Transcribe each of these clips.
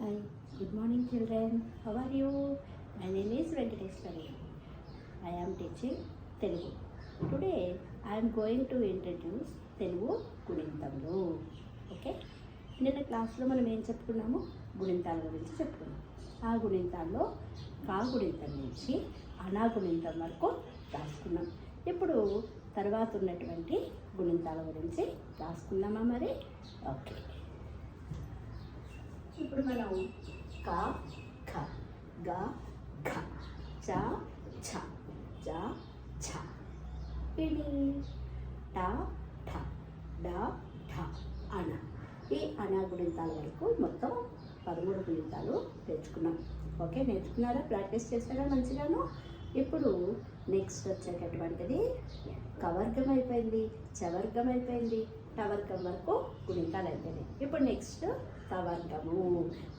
Hi, good morning children. How are you? My name is Venkateshwari. I am teaching Telugu. Today I am going to introduce Telugu గుణింతములు. Okay, నిన్న క్లాస్లో మనం ఏం చెప్పుకున్నాము? గుణింతాల గురించి చెప్పుకున్నాం. ఆ గుణింతాల్లో కా గుణింతం నుంచి అనా గుణింతం వరకు రాసుకున్నాం. ఇప్పుడు తర్వాత ఉన్నటువంటి గుణింతాల గురించి రాసుకున్నామా మరి? ఓకే, ఇప్పుడు మనం క ఖ గ ఘ చ ఛ జ ఛ పిడి ట ఠ డ ఠ అన ఈ అనా గుణింతాల వరకు మొత్తం 13 గుణింతాలు తెచ్చుకున్నాం. ఓకే, నేర్చుకున్నారా? ప్రాక్టీస్ చేస్తారా మంచిగాను? ఇప్పుడు నెక్స్ట్ వచ్చేటటువంటిది కవర్గం అయిపోయింది, చవర్గం అయిపోయింది, టవర్గం వరకు గుణింతాలు అయిపోయినాయి. ఇప్పుడు నెక్స్ట్ తవర్గము.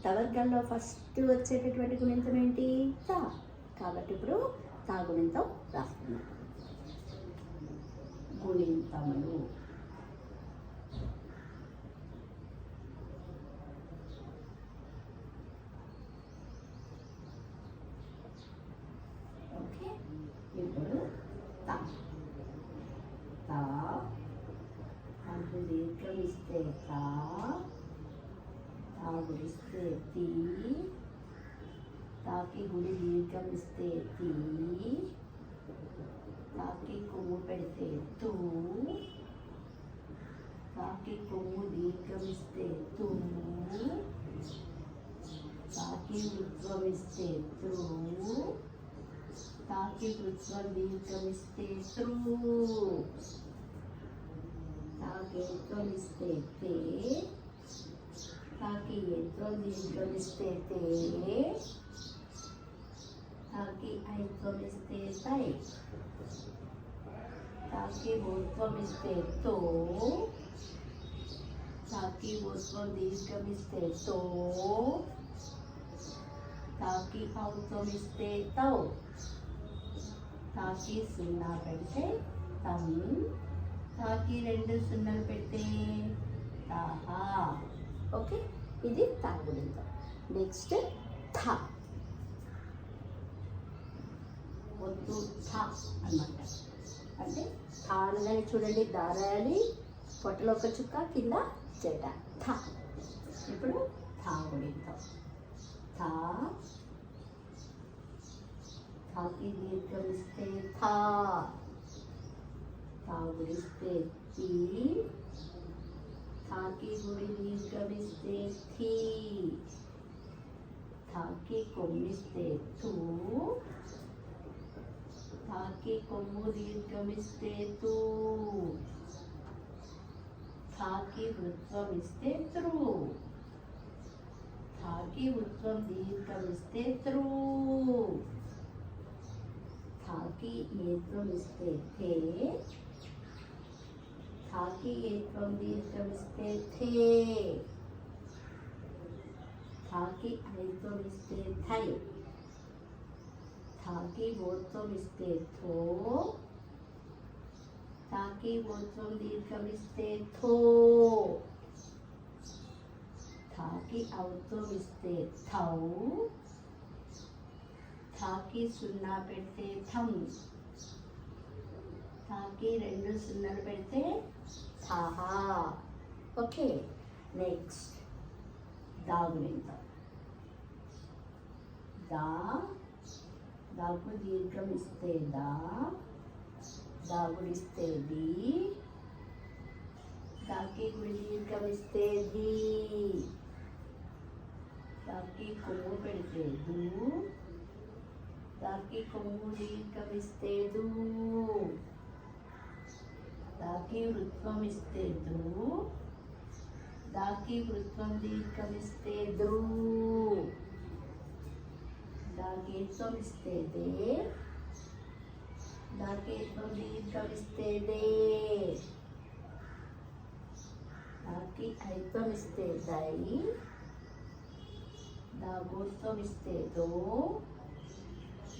తవర్గంలో ఫస్ట్ వచ్చేటటువంటి గుణింతం ఏంటి? తా. కాబట్టి ఇప్పుడు తా గుణింతం రాస్తున్నాం. గుణింతములు. ఓకే, ఇప్పుడు తా. తా అంటే దీర్ఘం ఇస్తే తా, తా గుడిస్తే తీ, తాకి గుడి దీర్ఘం ఇస్తే తీ, తాకి కొమ్ము పెడితే తూ, తాకి కొమ్ము దీర్ఘం ఇస్తే తూ, తాకి వృత్వం ఇస్తే త్రూ, తాకి వృత్వం దీర్ఘం ఇస్తే త్రూ, తాకి ఏత్వం ఇస్తే తే, తాకి ఏత్వం దీర్ఘం ఇస్తే తే, తాకి ఐత్వం ఇస్తే తై, తాకి ఓత్వం ఇస్తే తో, తాకి ఓత్వం దీర్ఘం ఇస్తే తో, తాకి ఔత్వం ఇస్తే తౌ, తాకి సున్నా పెడితే తం, తాకి 2 సున్నాలు పెడితే తాహా. ఓకే, ఇది తా గుణింతం. నెక్స్ట్ థ. వద్దు థ అన్నమాట. అంటే థ అనగానే చూడండి, దారాయాలి, పొట్టలో ఒక చుక్క, కింద చెట. థ. ఇప్పుడు థా గుణింతం. థా, థాకి దీర్ఘం ఇస్తే థా, తా గుడిస్తే తీ, థాకి గుడి దీర్ఘం ఇస్తే థీ, థాకి కొమ్మిస్తే తూ, థాకి కొమ్ము దీర్ఘం ఇస్తే తూ, థాకి వృత్వం ఇస్తే త్రూ, థాకి వృత్వం దీర్ఘం ఇస్తే త్రూ, థాకి ఏత్వం ఇస్తే థే, థాకి ఏత్వం దీర్ఘం ఇస్తే థే, థాకి ఐత్వం ఇస్తే థై, థాకి ఓత్వం ఇస్తే థో, తాకి ఓత్వం దీర్ఘం ఇస్తే థో, థాకి ఔత్వం ఇస్తే థౌ, థాకి సున్నా పెడితే థం, తాకి 2 సున్నాలు పెడితే థాహా. ఓకే, నెక్స్ట్ దా గుణింతం. దా, దాకు దీర్ఘం ఇస్తే దా, దా గుడిస్తే ది, దాకి గుడి దీర్ఘం ఇస్తే ది, దాకి కొమ్ము పెడితే దు, దాకి కొమ్ము దీర్ఘం ఇస్తే దూ, దాకి వృత్వం ఇస్తే దూ, దాకి వృత్వం దీర్ఘం ఇస్తే ద్రూ, దాకి ఏత్వం ఇస్తే దే, దాకి ఏత్వం దీర్ఘం ఇస్తే దే, దాకి ఐత్వం ఇస్తే దై, దాగోత్వం ఇస్తే దో,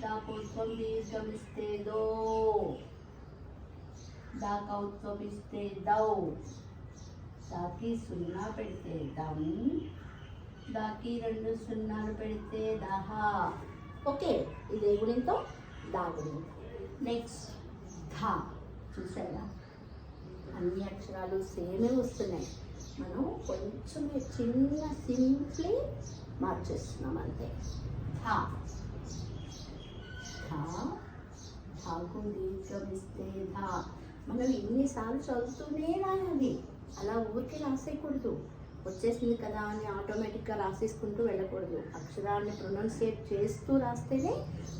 దాకోత్వం దీర్ఘం ఇస్తే దో, దాకౌత్వం ఇస్తే దౌ, దాకి సున్నా పెడితే దమ్, దాకి 2 సున్నాలు పెడితే దహ. ఓకే, ఇదే గుణింతం, దా గుణింతం. నెక్స్ట్ ధ. చూసారా, అన్ని అక్షరాలు సేమే వస్తున్నాయి, మనం కొంచెం చిన్న సింప్లీ మార్చేస్తున్నాం అంతే. ధ. ధ. ధాకు దీర్ఘం ఇస్తే ధ. మనం ఎన్నిసార్లు చదువుతూనే రాయాలి, అలా ఊరికి రాసేయకూడదు. వచ్చేసింది కదా అని ఆటోమేటిక్గా రాసేసుకుంటూ వెళ్ళకూడదు. అక్షరాన్ని ప్రొనౌన్సియేట్ చేస్తూ రాస్తేనే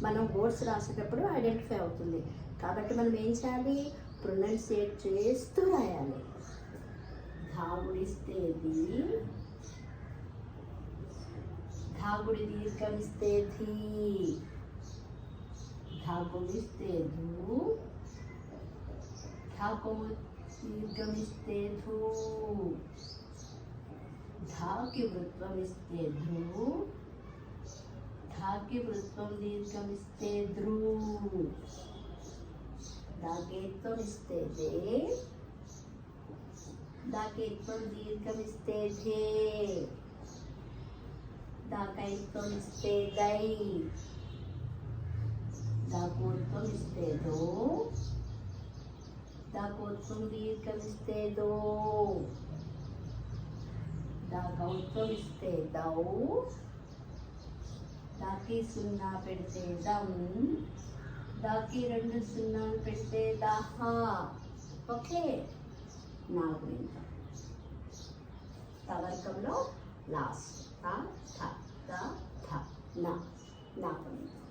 మనం వర్డ్స్ రాసేటప్పుడు ఐడెంటిఫై అవుతుంది. కాబట్టి మనం ఏం చేయాలి, ప్రొనౌన్సియేట్ చేస్తూ రాయాలి. ధాగుడిస్తే ది, ధాగుడి దీర్ఘమిస్తే ధీ, ధాగుడిస్తే ధూ, ధాకు దీర్ఘమిస్తే ధూ, ధాకి వృత్వం ఇస్తే ధ్రు, ధాకి వృత్వం దీర్ఘమిస్తే ధ్రు, దాకేత్వం ఇస్తే దే, దాకేత్వం దీర్ఘమిస్తే ధే, దాకైత్వం ఇస్తే దై, దాకోత్వం ఇస్తే దో, దాకోత్వం దీర్ఘమిస్తే దో, దాకౌత్వం ఇస్తే దౌ, దాకి సున్నా పెడితే దం, దాకి 2 సున్నాలు పెడితే దహ. ఓకే, నా గుణింతం తవర్గంలో లాస్ట్ త థ ద థ నా. నా గుణింతం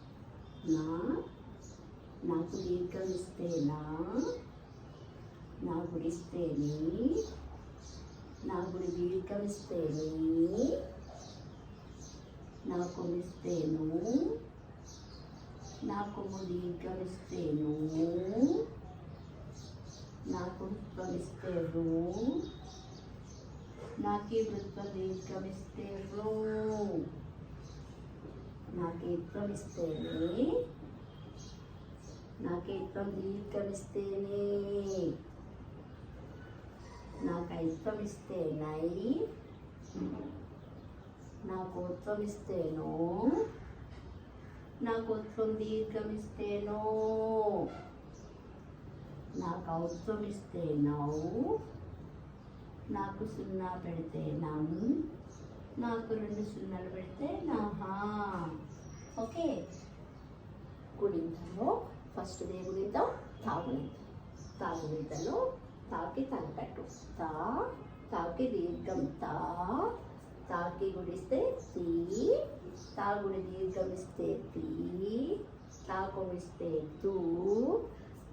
నా, నాకు దీర్ఘం ఇస్తే నా, నా గుడిస్తే నీ, నా గుడి దీర్ఘమిస్తే నీ, నా కొమ్మిస్తే ను, నా కొమ్ము దీర్ఘమిస్తే ను, నా వృత్వమిస్తే రు, నాకి వృత్వ దీర్ఘమిస్తే రు, నాకేత్వమిస్తే నే, నాకేత్వం దీర్ఘమిస్తే నే, నాకైత్వం ఇస్తే నై, నాకోత్వం ఇస్తే నో, నాకోత్వం దీర్ఘం ఇస్తే నో, నాకౌత్వం ఇస్తే నౌ, నాకు సున్నా పెడితే నం, నాకు 2 సున్నాలు పెడితే నహా. ఓకే, గుణింతంలో ఫస్ట్ దే గుణింతం, తా గుణింతం. తా గుణింతంలో తాకి తలకట్టు తా, తాకి దీర్ఘం తా, తాకి గుడిస్తే తీ, తా గుడి దీర్ఘం ఇస్తే తీ, తా కొమ్మిస్తే తూ,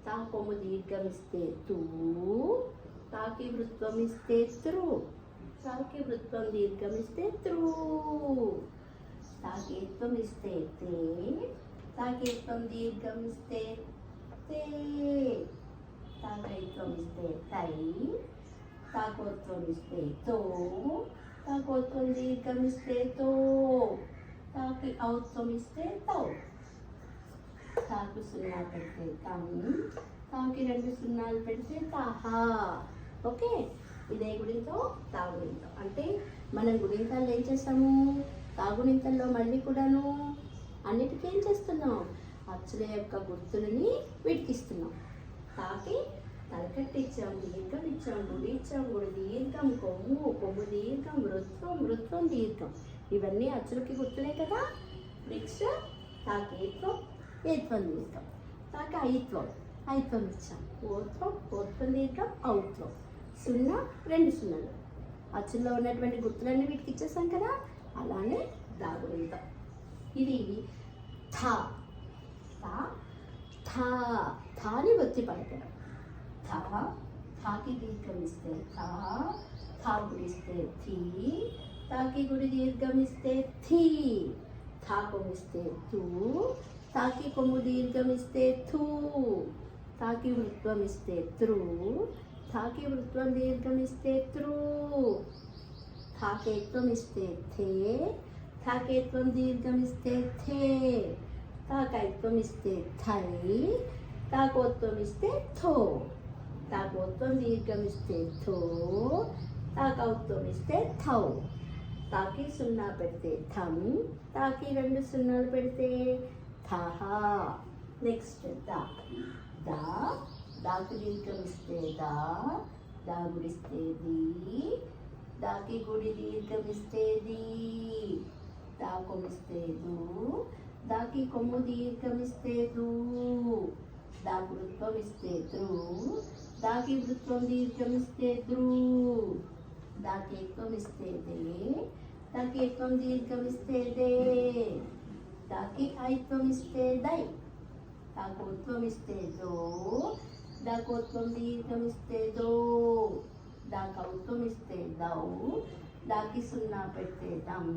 తా కొమ్ము దీర్ఘం ఇస్తే తూ, తాకి వృత్వం ఇస్తే త్రు, తాకి వృత్వం దీర్ఘం ఇస్తే త్రూ, తాకేత్వం ఇస్తే తే, తాకేత్వం దీర్ఘం ఇస్తే తే, తాకైత్వం ఇస్తే తై, తాకోత్వం ఇస్తే తో, తాకోత్వం దీర్ఘం ఇస్తే తో, తాకి ఔత్వం ఇస్తే తౌ, తాకు సున్నా పెడితే తం, తాకి 2 సున్నాలు పెడితే తాహా. ఓకే, ఇదే గుణింతం, తా గుణింతం. అంటే మనం గుణింతాలు ఏం చేస్తాము, తా గుణింతంలో మళ్ళీ కూడాను అన్నిటికీ ఏం చేస్తున్నాం, అచ్చుల యొక్క గుర్తులని వీటికిస్తున్నాం. తాకి తలకట్టి ఇచ్చాం, దీర్ఘం ఇచ్చాం, గుడి ఇచ్చాం, గుడి దీర్ఘం, కొమ్ము, కొమ్ము దీర్ఘం, వృత్వం, వృత్వం దీర్ఘం, ఇవన్నీ అచ్చులకి గుర్తులే కదా. నెక్స్ట్ తాకేత్వం, ఏత్వం దీర్ఘం, తాకి ఐత్వం, ఐత్వం ఇచ్చాం, ఓత్వం, ఓత్వం దీర్ఘం, ఔత్వం, సున్నా 2 సున్నాలు, అచ్చుల్లో ఉన్నటువంటి గుర్తులన్నీ వీటికి ఇచ్చేసాం కదా. అలానే దాగుంటాం. ఇది థా, థా, థా, థాని ఒత్తి పలకడం. థా, థాకి దీర్ఘం ఇస్తే థా, థా గుడిస్తే థీ, తాకి గుడి దీర్ఘం ఇస్తే థీ, థా కొమ్మిస్తే తూ, తాకి కొమ్ము దీర్ఘం ఇస్తే థూ, తాకి వృత్వం ఇస్తే త్రూ, థాకి వృత్వం దీర్ఘం ఇస్తే త్రూ, థాకేత్వం ఇస్తే థే, థాకేత్వం దీర్ఘం ఇస్తే థే, తాకైత్వం ఇస్తే థై, తాకోత్వం ఇస్తే థో, తాకోత్వం దీర్ఘం ఇస్తే థో, తాకౌత్వం ఇస్తే థౌ, తాకి సున్నా పెడితే థం, తాకి 2 సున్నాలు పెడితే థహ. నెక్స్ట్ దా, దా, దాకి దీర్ఘం ఇస్తే దా, దా గుడిస్తే దీ, దాకి గుడి దీర్ఘం ఇస్తే దీ, దా కొమిస్తే దూ, దాకి కొమ్ము దీర్ఘం ఇస్తే దూ, దాకి వృత్వం ఇస్తే ధ్రు, దాకి వృత్వం దీర్ఘం ఇస్తే ధ్రు, దాకి ఏకం ఇస్తే దే, దాకి ఏకం దీర్ఘం ఇస్తే దే, దాకి ఐత్వం ఇస్తే దై, దాకి ఉత్వం ఇస్తే దో, దాకి ఉత్వం దీర్ఘం ఇస్తే దో, దాకి ఔత్వం ఇస్తే దౌ, దాకి సున్నా పెడితే దం,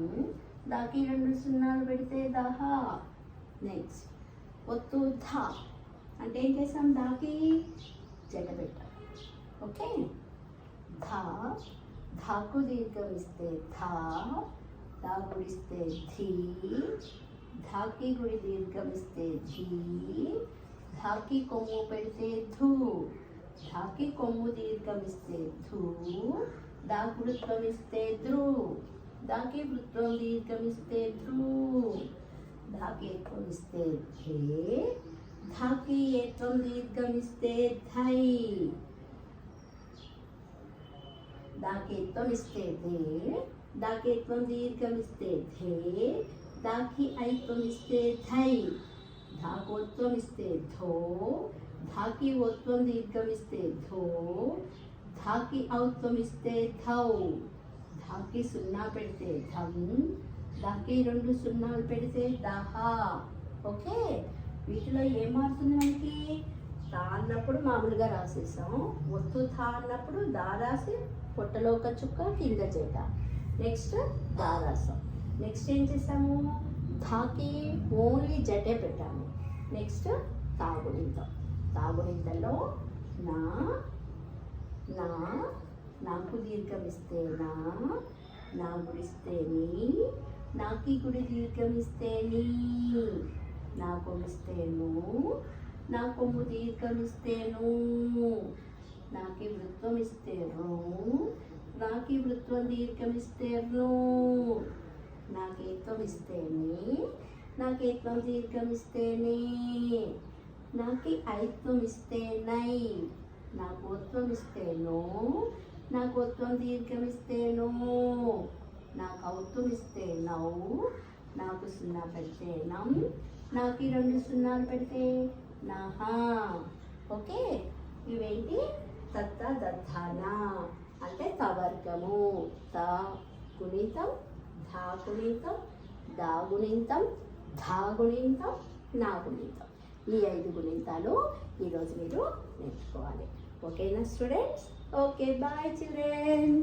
దాకి 2 సున్నాలు పెడితే దహ. నెక్స్ట్ ఒత్తు ధ అంటే ఏం చేసాం, దాకి జట పెట్టాం. ఓకే, ధా, ధాకు దీర్ఘం ఇస్తే ధా, దా గుడిస్తే ధీ, ధాకి గుడి దీర్ఘం ఇస్తే ధీ, ధాకి కొమ్ము పెడితే ధూ, ధాకి కొమ్ము దీర్ఘం ఇస్తే ధూ, దా వృత్వం ఇస్తే ధ్రు, దాకి వృత్వం దీర్ఘం ఇస్తే ధ్రు, ధాకి ఏత్వం ఇస్తే ధే, ధాకి ఏత్వం దీర్ఘం ఇస్తే ధై, దాకి ఏత్వం ఇస్తే దే, దాకి ఏత్వం దీర్ఘం ఇస్తే ధే, దాకి ఐత్వం ఇస్తే ధై, ధాకోత్వం ఇస్తే ధో, ధాకి ఓత్వం దీర్ఘం ఇస్తే ధో, ధాకి ఔత్వం ఇస్తే ధౌ, ధాకి సున్నా పెడితే ధం, దాకి 2 సున్నాలు పెడితే దహ. ఓకే, వీటిలో ఏం మారుతుంది మనకి, తా అన్నప్పుడు మామూలుగా రాసేసాం, ఒత్తు థా అన్నప్పుడు దా రాసి పొట్టలో ఒక చుక్క కింద చేత. నెక్స్ట్ దా రాసాం. నెక్స్ట్ ఏం చేసాము, ధాకి ఓన్లీ జటే పెట్టాము. నెక్స్ట్ తాగునింతం, తాగునింతలో నా, నా, నాకు దీర్ఘం ఇస్తే నా, నా గుడిస్తే నీ, నాకి గుడి దీర్ఘం ఇస్తే నీ, నా కొమ్మిస్తే ను, నా కొమ్ము దీర్ఘం ఇస్తే ను, నాకి వృత్వం ఇస్తే రు, నాకి వృత్వం దీర్ఘం ఇస్తే రు, నాకు ఏత్వం ఇస్తే నీ, నాకు ఏత్వం దీర్ఘం ఇస్తే నీ, నాకి ఐత్వం ఇస్తే నై, నాకు ఓత్వం ఇస్తే నో, నాకు ఓత్వం దీర్ఘం ఇస్తే నో, నాకు ఔత్వం ఇస్తే నౌ, నాకు సున్నా పెడితే నం, నాకు 2 సున్నాలు పెడితే నహ. ఓకే, ఇవేంటి తత్త దత్తాన అంటే తవర్గము. త గుణితం, ధా గుణితం, దా గుణితం, ధా గుణితం, నా గుణితం. ఈ 5 గుణితాలు ఈరోజు మీరు నేర్చుకోవాలి. ఓకేనా స్టూడెంట్స్? Okay, bye children.